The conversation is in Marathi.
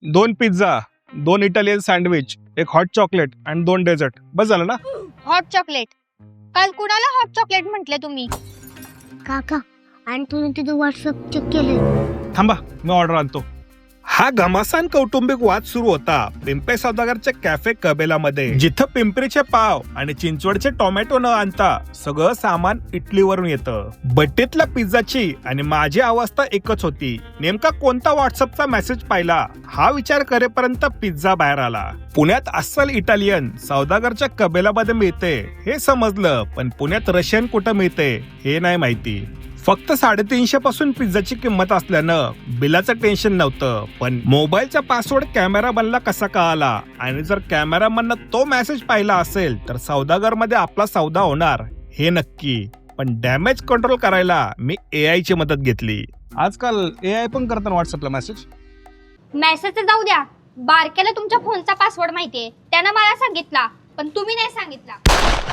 2 pizza, 2 Italian sandwich, 1 hot chocolate आणि 2 डेझर्ट. बस झालं ना? Hot chocolate? काल कुणाला हॉट चॉकलेट म्हटले तुम्ही? काका आणि तुम्ही तिथे व्हॉट्सअप चेक केले? थांबा, मी ऑर्डर आणतो. हा घमासान कौटुंबिक वाद सुरू होता पिंपे सौदागरच्या कॅफे कबेलामध्ये, जिथं पिंपरीचे पाव आणि चिंचवडचे टोमॅटो न आणता सगळं सामान इटलीवरून येतं. बड्डेतल्या पिझ्झाची आणि माझी अवस्था एकच होती. नेमका कोणता व्हॉट्सअपचा मेसेज पाहिला हा विचार करेपर्यंत पिझ्झा बाहेर आला. पुण्यात अस्सल इटालियन सौदागरच्या कबेलामध्ये मिळते हे समजलं, पण पुण्यात रशियन कुठं मिळते हे नाही माहिती. फक्त 350 पासून पिझ्झाची किंमत असल्यानं बिलाचं टेन्शन नव्हतं, पण मोबाईलचा पासवर्ड कॅमेरामनला कसा कळाला आणि जर कॅमेरामननं तो मेसेज पाहिला असेल तर सौदागर मध्ये आपला सौदा होणार हे नक्की. पण डॅमेज कंट्रोल करायला मी AI ची मदत घेतली. आजकाल AI पण करतात व्हॉट्सअपला मेसेज. मेसेज जाऊ द्या, बारकेला तुमच्या फोनचा पासवर्ड माहितीये, त्यानं मला सांगितला, पण तुम्ही नाही सांगितला.